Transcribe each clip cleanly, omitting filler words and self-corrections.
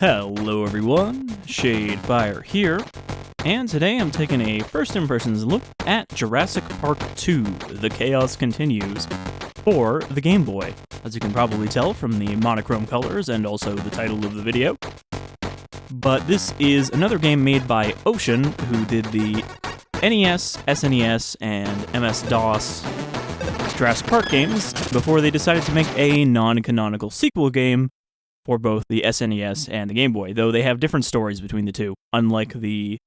Hello everyone, Shadefyre here, and today I'm taking a first impressions look at Jurassic Park 2, The Chaos Continues, for the Game Boy, as you can probably tell from the monochrome colors and also the title of the video. But this is another game made by Ocean, who did the NES, SNES, and MS-DOS Jurassic Park games before they decided to make a non-canonical sequel game for both the SNES and the Game Boy, though they have different stories between the two, unlike the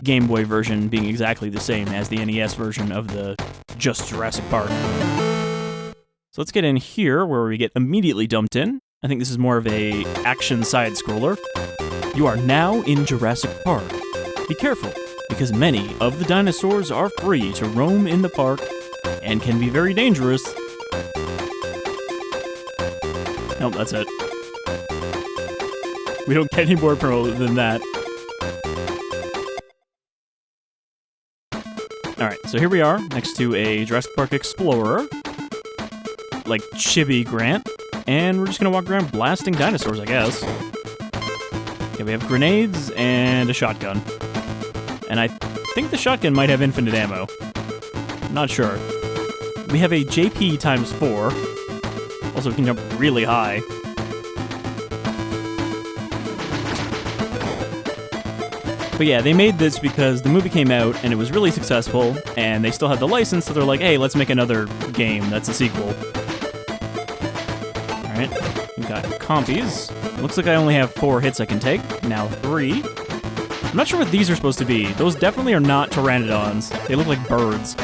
Game Boy version being exactly the same as the NES version of the just Jurassic Park. So let's get in here, where we get immediately dumped in. I think this is more of a action side-scroller. You are now in Jurassic Park. Be careful, because many of the dinosaurs are free to roam in the park and can be very dangerous. Nope, that's it. We don't get any more promo than that. Alright, so here we are, next to a Jurassic Park Explorer, like Chibi Grant, and we're just gonna walk around blasting dinosaurs, I guess. Okay, we have grenades and a shotgun. And I think the shotgun might have infinite ammo. I'm not sure. We have a JP times 4. Also, we can jump really high. But yeah, they made this because the movie came out and it was really successful, and they still had the license, so they're like, hey, let's make another game that's a sequel. Alright, we got compies. Looks like I only have 4 hits I can take. Now 3. I'm not sure what these are supposed to be. Those definitely are not Pteranodons. They look like birds.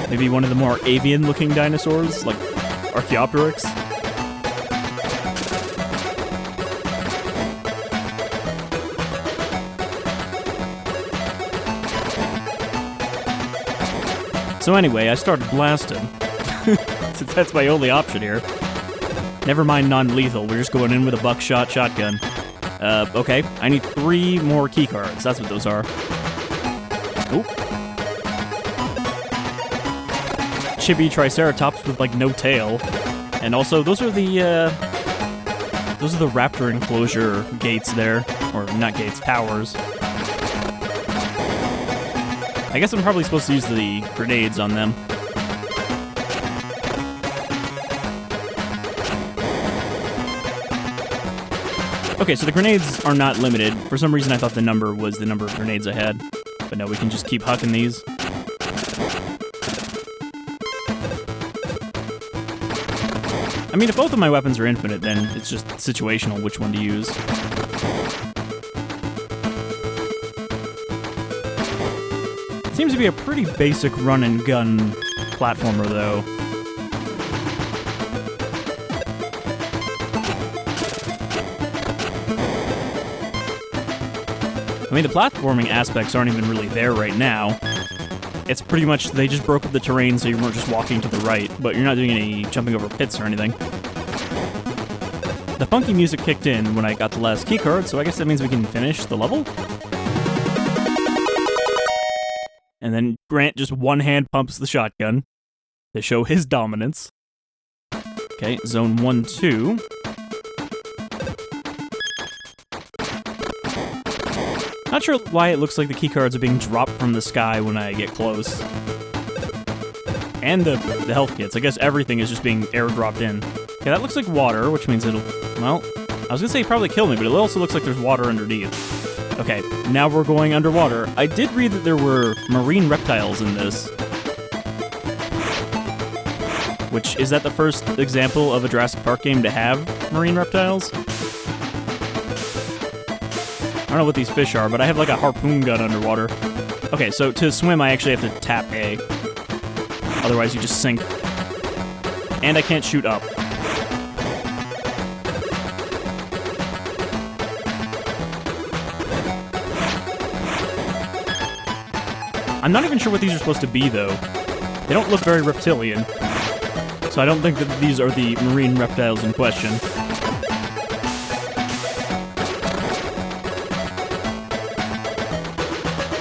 Maybe one of the more avian-looking dinosaurs, like Archaeopteryx. So anyway, I started blasting, since that's my only option here. Never mind non-lethal, we're just going in with a buckshot shotgun. Okay, I need 3 more keycards, that's what those are. Oop. Chibi Triceratops with, like, no tail. And also, those are the raptor enclosure gates there. Or, not gates, towers. I guess I'm probably supposed to use the grenades on them. Okay, so the grenades are not limited. For some reason I thought the number was the number of grenades I had. But no, we can just keep hucking these. I mean, if both of my weapons are infinite, then it's just situational which one to use. Seems to be a pretty basic run-and-gun platformer, though. I mean, the platforming aspects aren't even really there right now. It's pretty much, they just broke up the terrain so you weren't just walking to the right, but you're not doing any jumping over pits or anything. The funky music kicked in when I got the last keycard, so I guess that means we can finish the level? And then Grant just one-hand pumps the shotgun to show his dominance. Okay, zone 1, 2. Not sure why it looks like the keycards are being dropped from the sky when I get close. And the health kits. I guess everything is just being airdropped in. Okay, that looks like water, which means it'll... Well, I was gonna say probably kill me, but it also looks like there's water underneath. Okay, now we're going underwater. I did read that there were marine reptiles in this. Which, is that the first example of a Jurassic Park game to have marine reptiles? I don't know what these fish are, but I have like a harpoon gun underwater. Okay, so to swim I actually have to tap A. Otherwise you just sink. And I can't shoot up. I'm not even sure what these are supposed to be, though. They don't look very reptilian. So I don't think that these are the marine reptiles in question.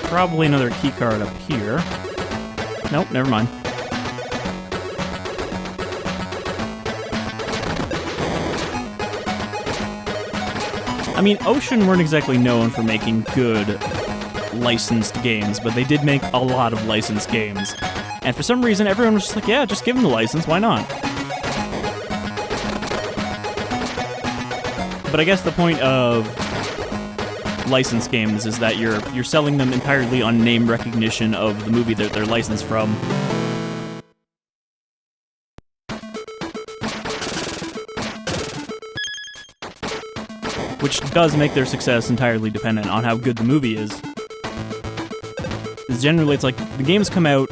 Probably another keycard up here. Nope, never mind. I mean, Ocean weren't exactly known for making good licensed games, but they did make a lot of licensed games. And for some reason, everyone was just like, yeah, just give them the license, why not? But I guess the point of licensed games is that you're selling them entirely on name recognition of the movie that they're licensed from. Which does make their success entirely dependent on how good the movie is. Because generally it's like, the games come out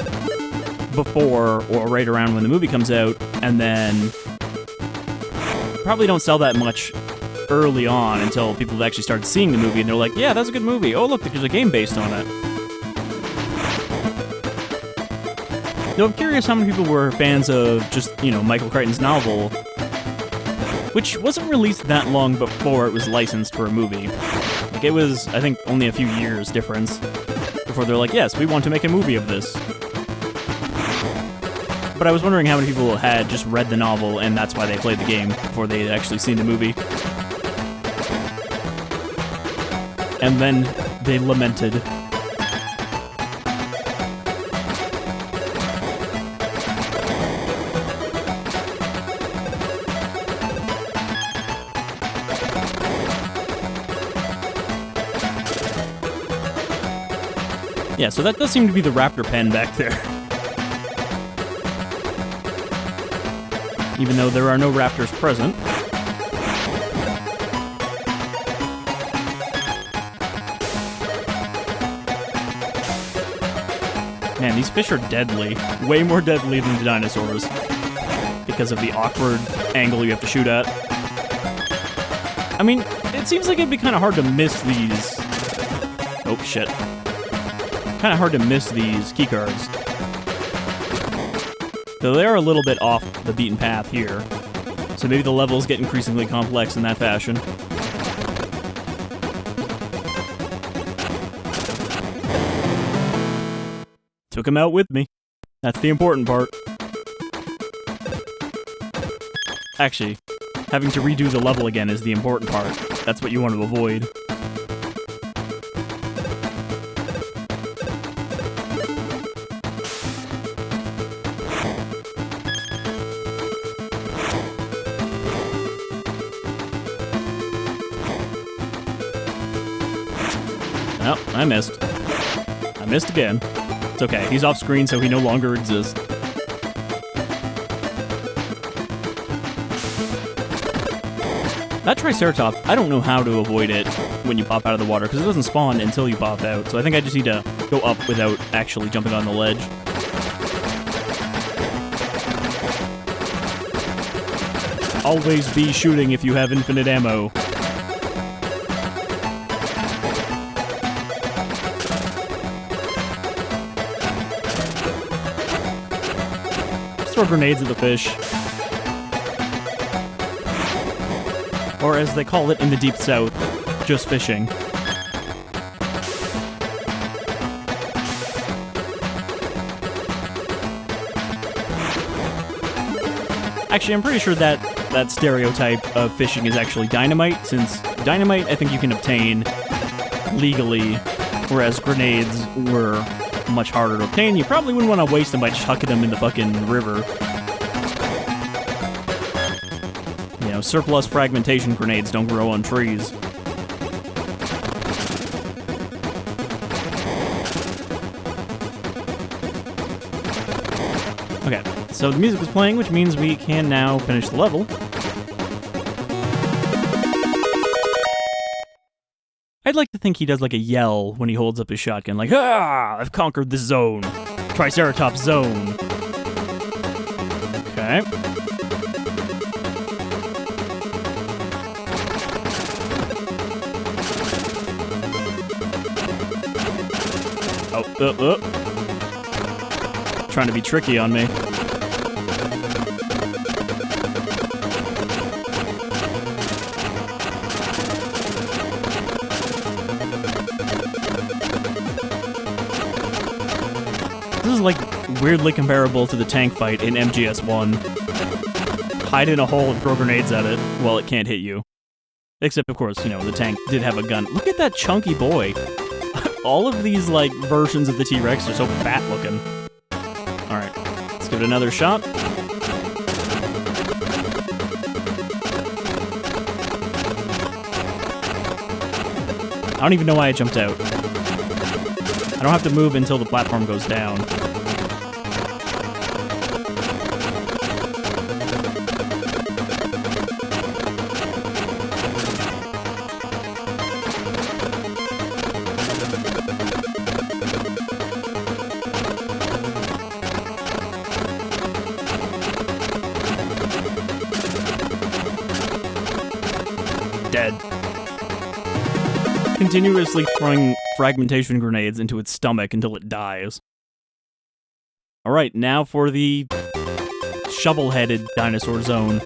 before or right around when the movie comes out, and then probably don't sell that much early on until people have actually started seeing the movie and they're like, yeah, that's a good movie. Oh, look, there's a game based on it. Though I'm curious how many people were fans of just, you know, Michael Crichton's novel, which wasn't released that long before it was licensed for a movie. Like, it was, I think, only a few years difference before they're like, yes, we want to make a movie of this. But I was wondering how many people had just read the novel and that's why they played the game before they had actually seen the movie. And then they lamented. Yeah, so that does seem to be the raptor pen back there. Even though there are no raptors present. Man, these fish are deadly. Way more deadly than the dinosaurs. Because of the awkward angle you have to shoot at. I mean, it seems like it'd be kind of hard to miss these... Oh, shit. Kind of hard to miss these keycards. Though they are a little bit off the beaten path here. So maybe the levels get increasingly complex in that fashion. Took him out with me. That's the important part. Actually, having to redo the level again is the important part. That's what you want to avoid. Oh, I missed. I missed again. It's okay, he's off screen so he no longer exists. That Triceratops, I don't know how to avoid it when you pop out of the water, because it doesn't spawn until you pop out, so I think I just need to go up without actually jumping on the ledge. Always be shooting if you have infinite ammo. Throw grenades at the fish. Or as they call it in the Deep South, just fishing. Actually, I'm pretty sure that stereotype of fishing is actually dynamite, since dynamite I think you can obtain legally, whereas grenades were much harder to obtain. You probably wouldn't want to waste them by chucking them in the fucking river. You know, surplus fragmentation grenades don't grow on trees. Okay, so the music is playing, which means we can now finish the level. I'd like to think he does like a yell when he holds up his shotgun, like, ah, I've conquered this zone. Triceratops zone. Okay. Oh. Trying to be tricky on me. This is like weirdly comparable to the tank fight in MGS1. Hide in a hole and throw grenades at it while it can't hit you. Except, of course, you know, the tank did have a gun. Look at that chunky boy. All of these, like, versions of the T-Rex are so fat-looking. Alright, let's give it another shot. I don't even know why I jumped out. I don't have to move until the platform goes down. Dead. Continuously throwing fragmentation grenades into its stomach until it dies. Alright, now for the shovel-headed dinosaur zone.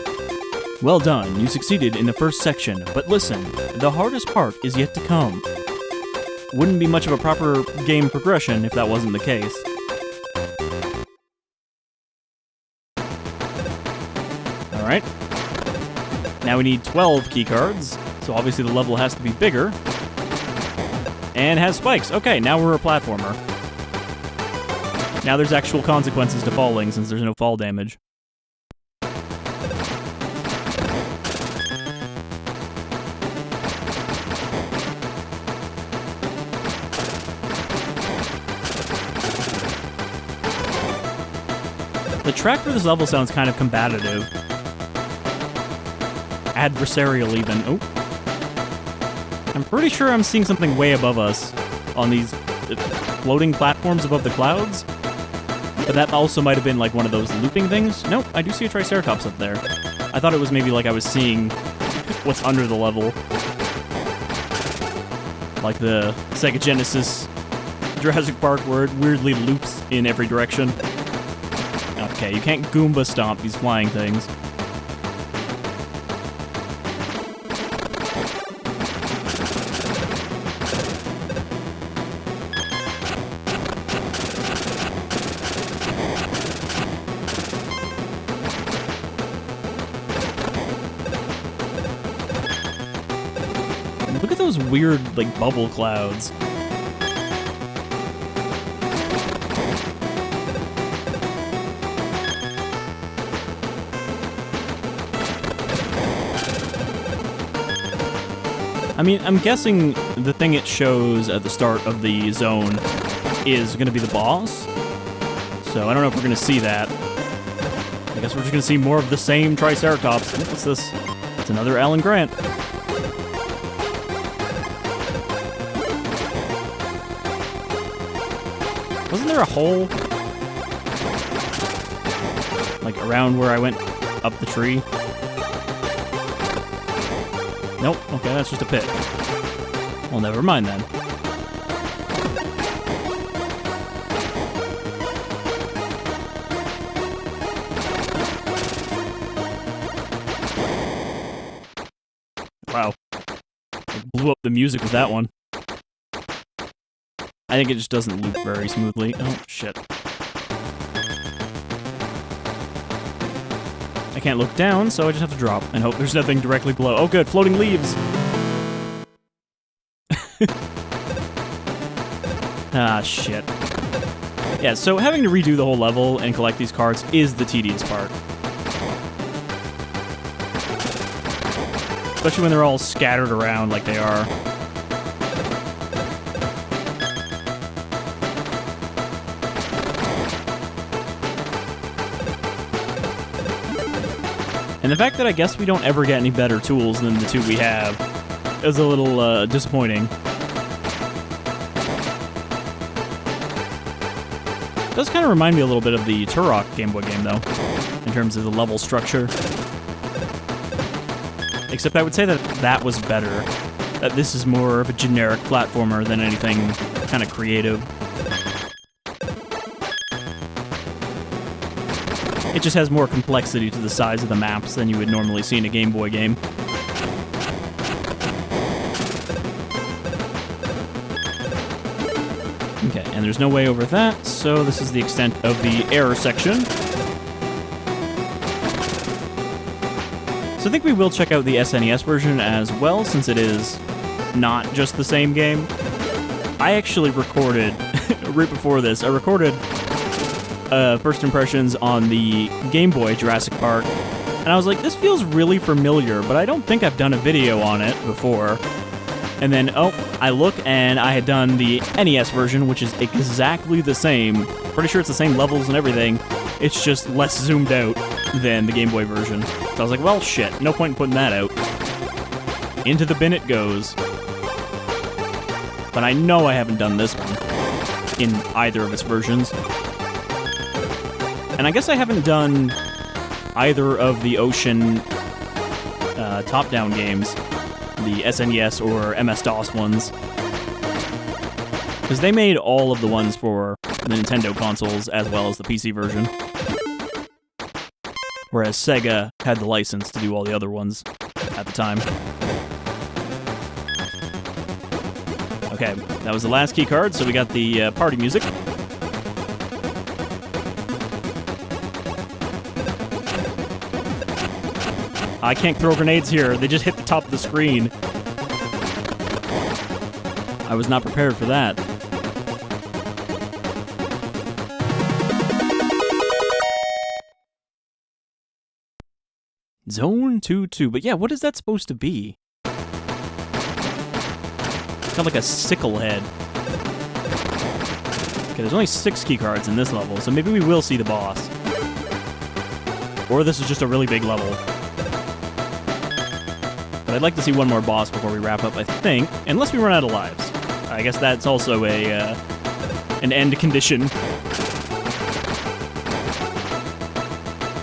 Well done, you succeeded in the first section, but listen, the hardest part is yet to come. Wouldn't be much of a proper game progression if that wasn't the case. Alright. Now we need 12 keycards, so obviously the level has to be bigger. And has spikes. Okay, now we're a platformer. Now there's actual consequences to falling since there's no fall damage. The track for this level sounds kind of combative. Adversarial, even. Oh. I'm pretty sure I'm seeing something way above us on these floating platforms above the clouds. But that also might have been like one of those looping things. Nope, I do see a Triceratops up there. I thought it was maybe like I was seeing what's under the level. Like the Sega Genesis Jurassic Park where it weirdly loops in every direction. Okay, you can't Goomba stomp these flying things. Look at those weird, like, bubble clouds. I mean, I'm guessing the thing it shows at the start of the zone is going to be the boss. So I don't know if we're going to see that. I guess we're just going to see more of the same Triceratops. What's this? It's another Alan Grant. Wasn't there a hole? Like, around where I went up the tree? Nope, okay, that's just a pit. Well, never mind then. Wow. I blew up the music with that one. I think it just doesn't loop very smoothly. Oh, shit. I can't look down, so I just have to drop and hope there's nothing directly below. Oh, good, floating leaves! Ah, shit. Yeah, so having to redo the whole level and collect these cards is the tedious part. Especially when they're all scattered around like they are. And the fact that I guess we don't ever get any better tools than the two we have is a little disappointing. It does kind of remind me a little bit of the Turok Game Boy game, though, in terms of the level structure. Except I would say that that was better. That this is more of a generic platformer than anything kind of creative. It just has more complexity to the size of the maps than you would normally see in a Game Boy game. Okay, and there's no way over that, so this is the extent of the error section. So I think we will check out the SNES version as well, since it is not just the same game. I actually recorded, right before this, I recorded first impressions on the Game Boy Jurassic Park, and I was like, this feels really familiar, but I don't think I've done a video on it before. And then, oh, I look, and I had done the NES version, which is exactly the same. Pretty sure it's the same levels and everything. It's just less zoomed out than the Game Boy version. So I was like, well, shit, no point in putting that out. Into the bin it goes. But I know I haven't done this one in either of its versions. And I guess I haven't done either of the Ocean top-down games, the SNES or MS-DOS ones, because they made all of the ones for the Nintendo consoles as well as the PC version, whereas Sega had the license to do all the other ones at the time. Okay, that was the last key card, so we got the party music. I can't throw grenades here. They just hit the top of the screen. I was not prepared for that. Zone 2-2. But yeah, what is that supposed to be? It's got like a sickle head. Okay, there's only 6 key cards in this level, so maybe we will see the boss. Or this is just a really big level. I'd like to see one more boss before we wrap up, I think. Unless we run out of lives. I guess that's also an end condition.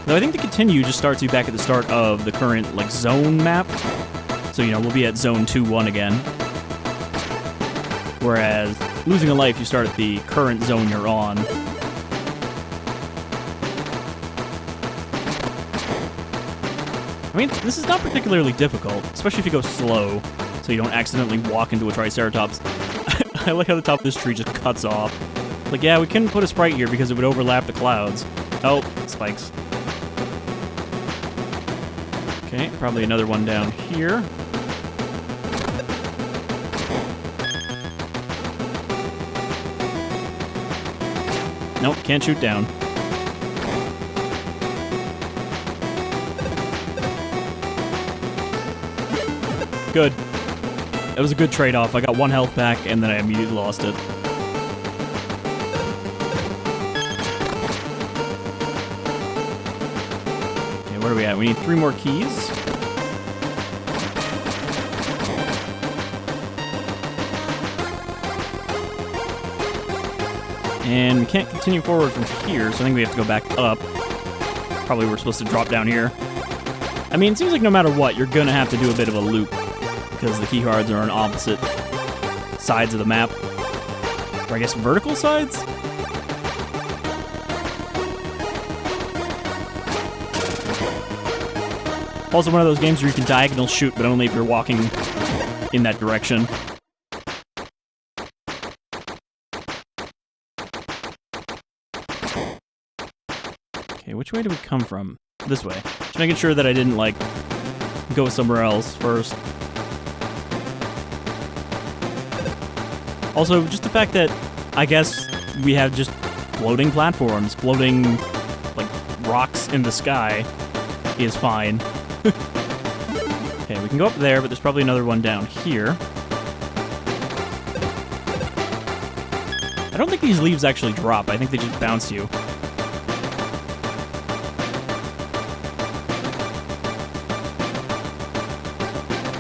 Though I think the continue just starts you back at the start of the current, like, zone map. So, you know, we'll be at zone 2-1 again. Whereas, losing a life, you start at the current zone you're on. I mean, this is not particularly difficult, especially if you go slow, so you don't accidentally walk into a Triceratops. I like how the top of this tree just cuts off. Like, yeah, we couldn't put a sprite here because it would overlap the clouds. Oh, spikes. Okay, probably another one down here. Nope, can't shoot down. Good. That was a good trade-off. I got 1 health back, and then I immediately lost it. Okay, where are we at? We need 3 more keys. And we can't continue forward from here, so I think we have to go back up. Probably we're supposed to drop down here. I mean, it seems like no matter what, you're gonna have to do a bit of a loop, because the key cards are on opposite sides of the map. Or I guess vertical sides? Also one of those games where you can diagonal shoot, but only if you're walking in that direction. Okay, which way do we come from? This way. Just making sure that I didn't, like, go somewhere else first. Also, just the fact that, I guess, we have just floating platforms, floating, like, rocks in the sky is fine. Okay, we can go up there, but there's probably another one down here. I don't think these leaves actually drop. I think they just bounce you.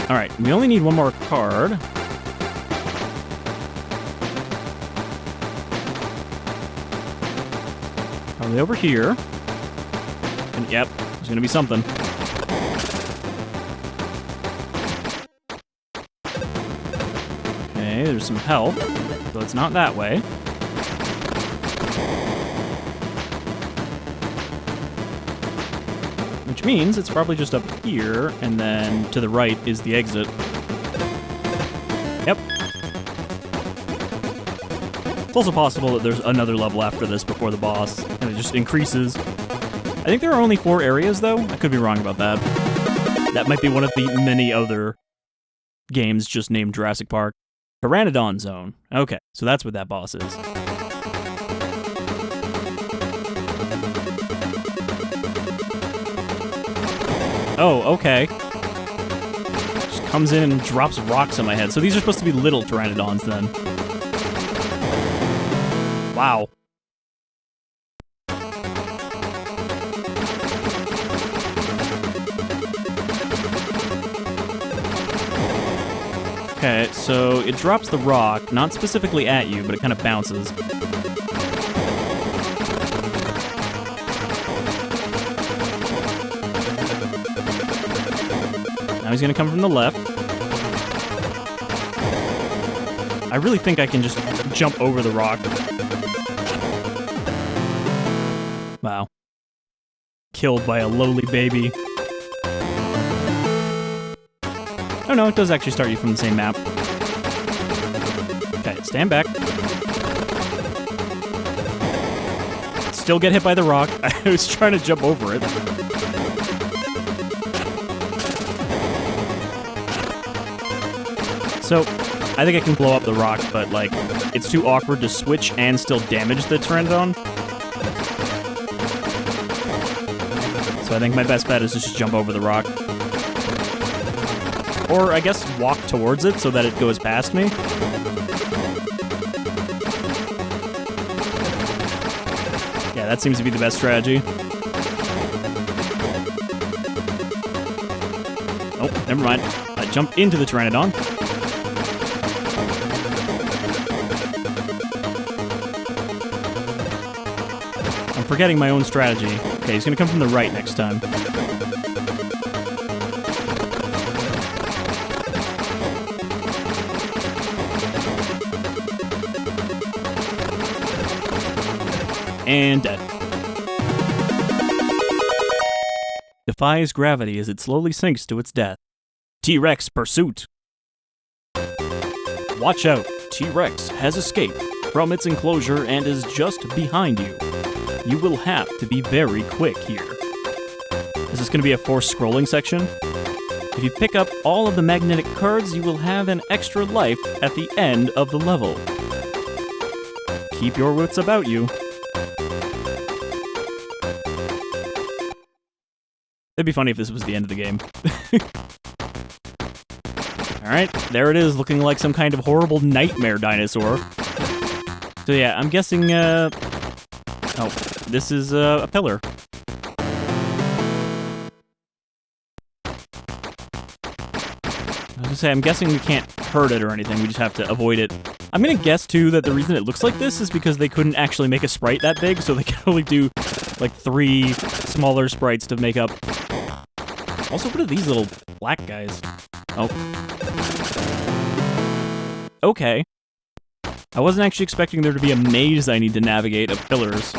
Alright, we only need 1 more card. Probably over here. And, yep, there's gonna be something. Okay, there's some help. So it's not that way. Which means it's probably just up here, and then to the right is the exit. Yep. It's also possible that there's another level after this before the boss, and it just increases. I think there are only 4 areas, though. I could be wrong about that. That might be one of the many other games just named Jurassic Park. Pteranodon Zone. Okay, so that's what that boss is. Oh, okay. Just comes in and drops rocks on my head. So these are supposed to be little Pteranodons then. Wow. Okay, so it drops the rock, not specifically at you, but it kind of bounces. Now he's gonna come from the left. I really think I can just jump over the rock. Wow. Killed by a lowly baby. Oh no, it does actually start you from the same map. Okay, stand back. Still get hit by the rock. I was trying to jump over it. So, I think I can blow up the rock, but, like, it's too awkward to switch and still damage the Pteranodon. So I think my best bet is just jump over the rock. Or, I guess, walk towards it so that it goes past me. Yeah, that seems to be the best strategy. Oh, never mind. I jumped into the Pteranodon. I'm forgetting my own strategy. Okay, he's gonna come from the right next time. And dead. Defies gravity as it slowly sinks to its death. T-Rex pursuit. Watch out, T-Rex has escaped from its enclosure and is just behind you. You will have to be very quick here. Is this going to be a forced scrolling section? If you pick up all of the magnetic cards, you will have an extra life at the end of the level. Keep your wits about you. It'd be funny if this was the end of the game. Alright, there it is, looking like some kind of horrible nightmare dinosaur. So yeah, I'm guessing, oh, this is a pillar. I was gonna say, I'm guessing we can't hurt it or anything, we just have to avoid it. I'm gonna guess, too, that the reason it looks like this is because they couldn't actually make a sprite that big, so they can only do, like, 3 smaller sprites to make up. Also, what are these little black guys? Oh. Okay. I wasn't actually expecting there to be a maze I need to navigate of pillars.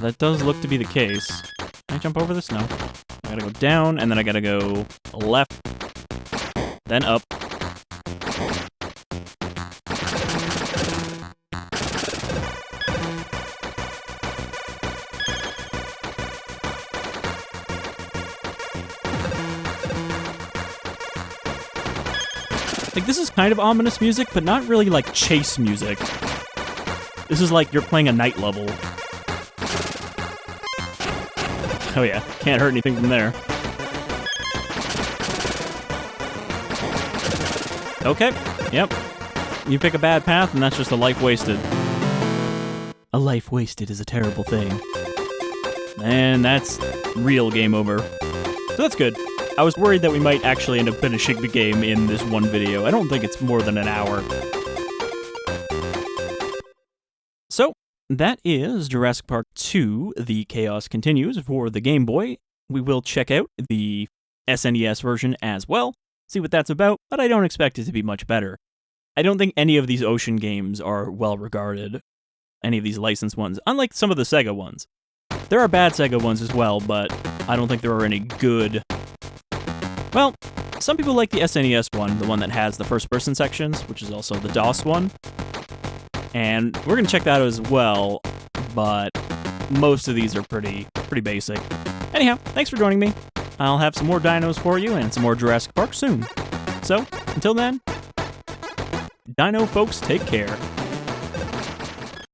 That does look to be the case. Can I jump over this? No. I gotta go down, and then I gotta go left, then up. Like, this is kind of ominous music, but not really, like, chase music. This is like you're playing a night level. Oh yeah, can't hurt anything from there. Okay, yep. You pick a bad path, and that's just a life wasted. A life wasted is a terrible thing. And that's real game over. So that's good. I was worried that we might actually end up finishing the game in this one video. I don't think it's more than an hour. So, that is Jurassic Park 2, The Chaos Continues for the Game Boy. We will check out the SNES version as well, see what that's about, but I don't expect it to be much better. I don't think any of these Ocean games are well regarded, any of these licensed ones, unlike some of the Sega ones. There are bad Sega ones as well, but I don't think there are any good. Well, some people like the SNES one, the one that has the first-person sections, which is also the DOS one. And we're going to check that out as well, but most of these are pretty basic. Anyhow, thanks for joining me. I'll have some more dinos for you and some more Jurassic Park soon. So, until then, dino folks, take care.